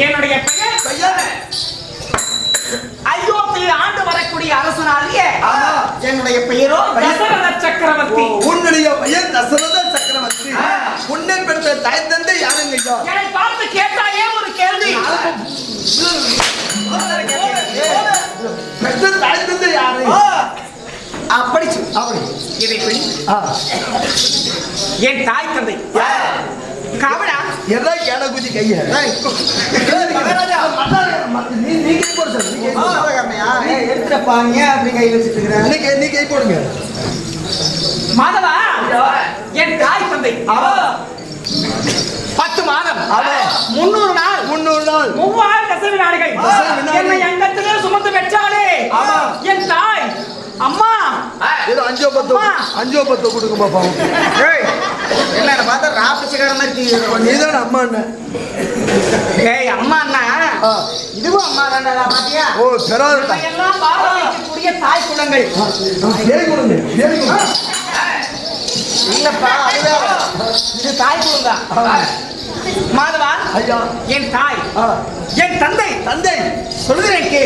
என்னுடைய பெயர் அயோத்தியை ஆண்டு வரக்கூடிய அரசனாகிய என்னுடைய பெயரோ தசரத சக்கரவர்த்தி. உன்னுடைய பெயர் தசரத சக்கரவர்த்தி. உன்னை பெற்ற தாய் தந்தை யாருங்க? என்னை பார்த்து கேட்டாயே ஒரு கேள்வி. பெற்ற தாய் தந்தை யாரு? அப்படி இதை என் தாய் தந்தை காவடா எதா கேட குதி கைய எடுத்துப்பாங்க அப்படி கை வச்சுட்டு இருக்கிறேன். நீ கை போடுங்க. மாதவா என் தாய் தந்தை 10 மாதம் 300 நாள் 3000 கசவி நாடுகள் என்னை அங்கத்திலே சுமந்து பெற்றாலே என் தாய் அம்மா. ஏதோ 5-10 கொடுங்க பாப்பா. என்ன பார்த்தா ராபிச்சக்கார மாதிரி நீதான் அம்மா அண்ணன். ஏய் அம்மா அண்ணா இதுவும் அம்மா தானே பாத்தியா? ஓ பெறாதடா. எல்லாம் வாழ வைக்கக்கூடிய தாய் குலங்கள். இல்லப்பா அதுதான் இது தாய் குலம்தான். மாதவா ஐயா என் தாய் என் தந்தை சொல்கிறேன் கே.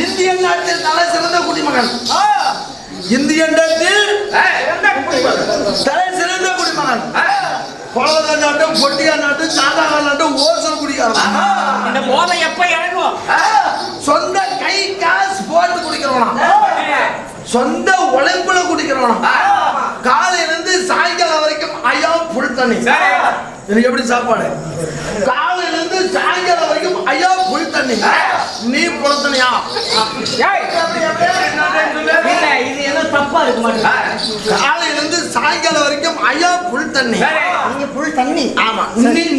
இந்திய நாட்டில் தலை சிறந்த குடிமகன் இந்தியன் தலை சிறந்த குடிமகன். கொலகா நாட்டம், பொட்டியா நாட்டம், சாதாரண நாட்டம், ஓசல் குடிக்காரன். இந்த போதை எப்ப இறங்கும்? சொந்த கை காசு போட்டு குடிக்கிறவனா, சொந்த உழைப்புல குடிக்கிறவனா, காலையில இருந்து சாயங்காலம் வரைக்கும் ஐயா புல் தண்ணி. எனக்கு எப்படி சாப்பாடு? காலையில இருந்து சாயங்காலம் வரைக்கும் ஐயா புல் தண்ணி. நீ புல் தண்ணியா? இது ஏதோ தப்பா இருக்கு மாட்டேன். காலையில இருந்து சாயங்காலம் வரைக்கும் ஐயா புல் தண்ணி. நீங்க புல் தண்ணி. ஆமா.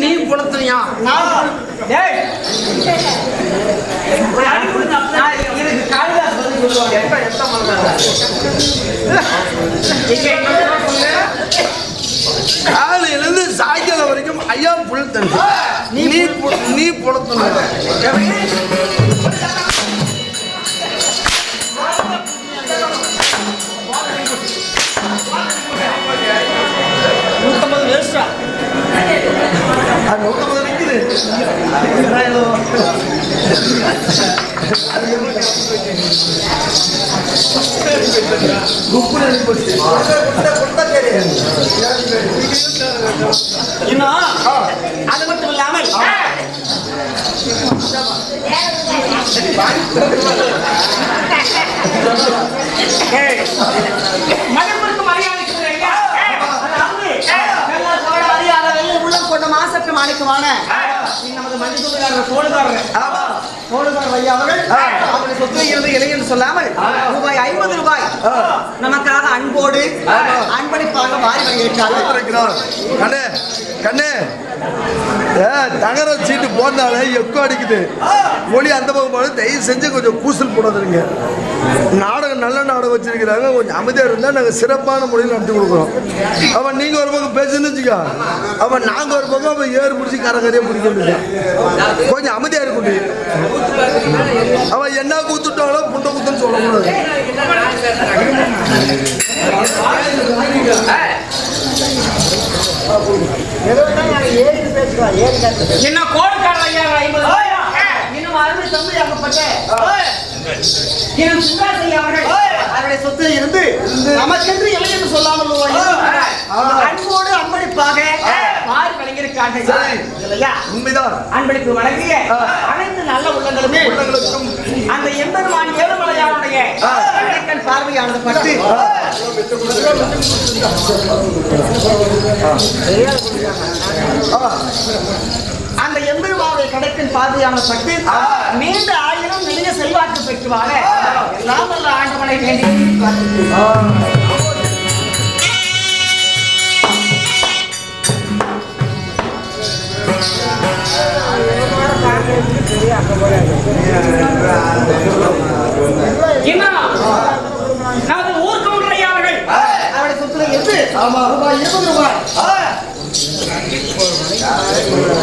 நீ புல் தண்ணியா? எனக்கு காளிதாஸ் வந்து சொல்லுவாங்க. காலையில இருந்து சாயங்காலம் வரைக்கும் ஐயா புல் தண்ணி. நீ புல் தண்ணி. இன்னும் அது மட்டும் இல்லாமல் மதிப்பிற்கு மரியாதைக்கு உள்ளம் கொண்ட மாசற்ற மாணிக்கமான நமது மஞ்சள் தோடுகாரர் ஐயா அவர்கள் அவருடைய சொத்து இருந்து இல்லை என்று சொல்லாமல் ரூபாய் 50 நமக்காக அன்போடு அன்பளிப்பாக வாரி வருகிறார். கண்ணே தகர சீட்டு போனாலே எக்கோ அடிக்குது. ஒளி அந்த பக்கம் போது தயவு செஞ்சு கொஞ்சம் கூசல் போடாதுங்க. நாடகம் நல்ல நாடகம் வச்சிருக்கிறாங்க. கொஞ்சம் அமைதியாக இருந்தால் நாங்கள் சிறப்பான முறையில் நடத்தி கொடுக்குறோம். அவன் நீங்கள் ஒரு பக்கம் பேசுன்னு வச்சுக்கா, அவன் நாங்கள் ஒரு பக்கம் அவன் ஏறு பிடிச்சி கரையே பிடிக்க முடியும். கொஞ்சம் அமைதியாக இருக்கணும். அவன் என்ன கூத்துட்டாலோ புண்டை குத்துன்னு சொல்லக்கூடாது. என்ன கோடுக்காரர் ஐயா 50 இன்னும் அருமை தம்பி ஆகப்பட்ட அவருடைய சொத்து இருந்து நமக்கென்று இல்லை என்று சொல்லாமல் அன்போடு அன்பளிப்பாக மாறி வழங்கியிருக்காங்க. உண்மைதான். அன்பளிப்பு வழங்கிய அனைத்து நல்ல உள்ளங்களுமே அந்த எம்பெருமான் ஏழுமலையானுடைய பார்வையானது பட்டு அந்த எம்பெருமானுடைய கடைக்கின் பார்வையான பட்டு நீண்ட ஆயிரம் நிறைய செல்வாக்கு பெற்று வாழ எல்லாம் வல்ல ஆண்டவனை வேண்டி நமது ஊர் கவுண்டரையாளர்கள் அவருடைய சொத்துல இருந்து ரூபாய் 20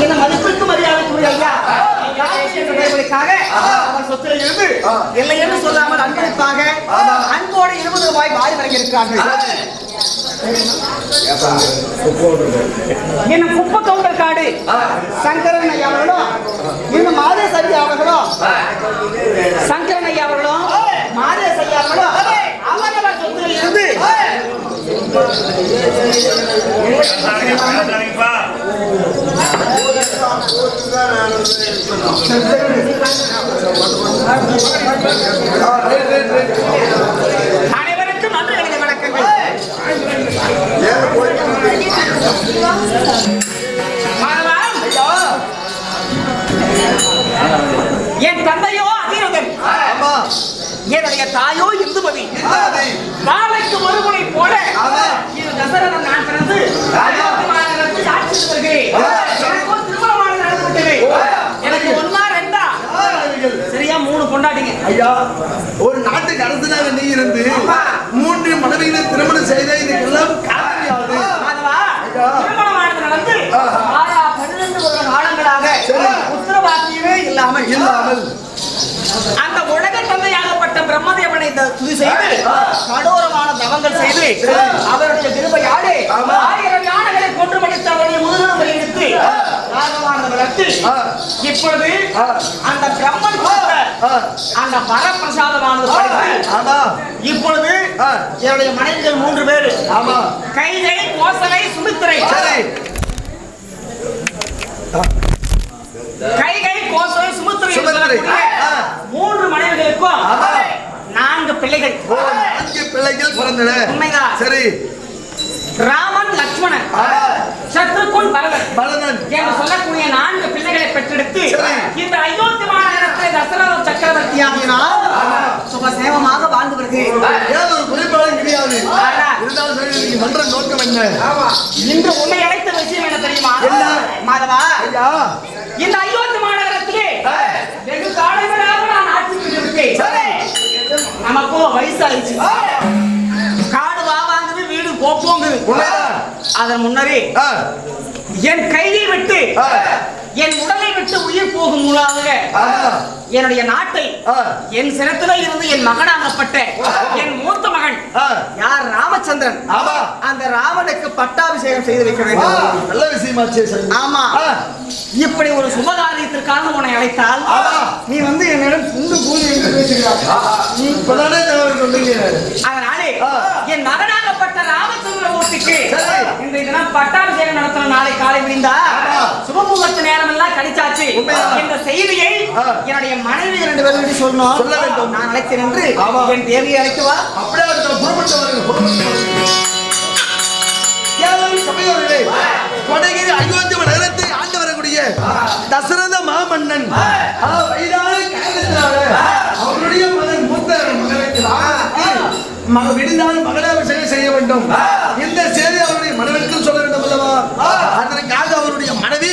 என்ன மதிப்பிற்கு மரியாதைக்குரிய ஐயா அவர் சொத்துல இருந்து இல்லை என்று சொல்லாமல் அன்பளிப்பாக அன்போடு 20 ரூபாய் வாரி வழங்கியிருக்கிறார்கள். என்ன குப்ப கவுண்டர் காடு சங்கரன் ஐயா அவர்களும் இன்னும் மாதேசரி அவர்களும் சங்கரன் ஐயா அவர்களும் மாதேசரி அவர்களும் அவரவர் சொத்துல இருந்து அனைவருக்கும் நன்றி கலந்த வணக்கங்கள். என் தந்தையோ அதிரதன், என்னுடைய தாயோ இந்துமதி. பாலைக்கு ஒருமுறை போல இது தசரதன் நான் பிறந்து ஆட்சி திருமணமான நடந்துவிட்டது. எனக்கு ஒன்னா ரெண்டா சரியா 3 பொண்டாட்டிங்க. ஐயா, ஒரு நாட்டுக்கு அரசனாக நீ இருந்து 3 மனைவிகளை திருமணம் செய்த இதுக்கெல்லாம் காரணம் திருமணமானது நடந்து 12 வருட காலங்களாக உத்தரவாதியமே இல்லாமல் அந்த உலக தந்தையாகப்பட்ட பிரம்மதேவனை துதி செய்து கடோரமான தவங்கள் செய்து அவருடைய கிருபையாலே 1000 யானைகளை கொன்று மடித்து அவருடைய முதுகெலும்பை எடுத்து வளர்த்து இப்பொழுது அந்த பிரம்மன் அந்த வரப்பிரசாதமானது இப்பொழுது என்னுடைய மனைவிகள் 3 பேர். ஆமா கைதை, கோசலை, சுமித்திரை. சரி கைகை, கோசலை, சுமித்திரை என்று சுமித்திரை. சொல்லக்கூடிய 3 மனைவிகளுக்கும் ஆமா. 4 பிள்ளைகள். 4 பிள்ளைகள் பிறந்தன. உண்மைதான். சரி ராமன், லட்சுமணன், சத்ருகுன், பரதன் என்று சொல்லக்கூடிய 4 பிள்ளைகளை பெற்றெடுத்து சரி. இந்த அயோத்தி மாநகரத்தில் தசரத சக்கரவர்த்தியாகினார் சுகசேமமாக வாழ்ந்து வருகிறேன். ஏதோ ஒரு குறிப்பாலும் கிடையாது. ஆனா. இருந்தாலும் சரி நீங்க பண்ற நோக்கம் என்ன? இன்று உன்னை அழைத்த விஷயம் என்ன தெரியுமா? என்ன? மாதவா, ஐயா இந்த அயோத்தி மாநகரத்திலே வெகு காலங்களாக நான் ஆட்சி புரிந்திருக்கேன். நமக்கும் வயசாயிடுச்சு. காடு வாங்குது, வீடு போங்குது. உண்மைதான். அதன் முன்னரே ஆ, என் கையை விட்டு ஆ, என் உடலை விட்டு உயிர் போகும் மூலமாக ஆமா. என்னுடைய நாட்டை ஆ, என் சிரத்திலே இருந்து என் மகனாகப்பட்ட என் மூத்த மகன் ஆ, யார்? ராமச்சந்திரன். ஆமா. அந்த ராமனுக்கு பட்டாபிஷேகம் செய்து வைக்க ஆ, வேண்டும். நல்ல விஷயமாச்சே சரி. ஆமா. ஆ, இப்படி ஒரு சுபகாரியத்திற்காக உன்னை அழைத்தால் ஆமா. நீ வந்து என்னிடம் புண்டு பூஜை என்று பேசுகிறாய். நீ இப்பதானே தகவல் சொன்னீங்க. அதனாலே ஆ. என் மகனாகப்பட்ட ராமச்சந்திரமூர்த்திக்கு சரி. இன்றைய தினம் பட்டாபிஷேகம் நடத்தணும். நாளை காலை விடிந்தா ஆமா. சுபமுகூர்த்த நேரம் எல்லாம் கழிச்சாச்சு. உண்மைதான். இந்த செய்தியை ஆ. என்னுடைய மனைவி 2 பேரும் சொல்லணும். சொல்ல வேண்டும். நான் அழைத்தேன் என்று ஆமா. என் தேவியை அழைக்கவா? அப்படியே அடுத்த புறப்பட்டு வருங்க, புறப்பட்டு வருங்க. கேவலம் சபையோர்களே, கொடகிரி அயோத்தி நகரத்தை ஆண்டு வரக்கூடிய தசரத மாமன்னன் வயதான காரணத்தினால அவருடைய மகன் மூத்த மகனுக்கு விடுந்தால் மகனாபிஷேகம் செய்ய வேண்டும். இந்த செய்தி அவருடைய மனைவிக்கும் சொல்ல வேண்டும் அல்லவா? அதற்காக அவருடைய மனைவி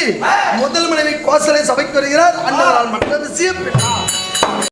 முதல் மனைவி கோசலை சபைக்கு வருகிறார். அண்ணவரால் மற்ற விஷயம்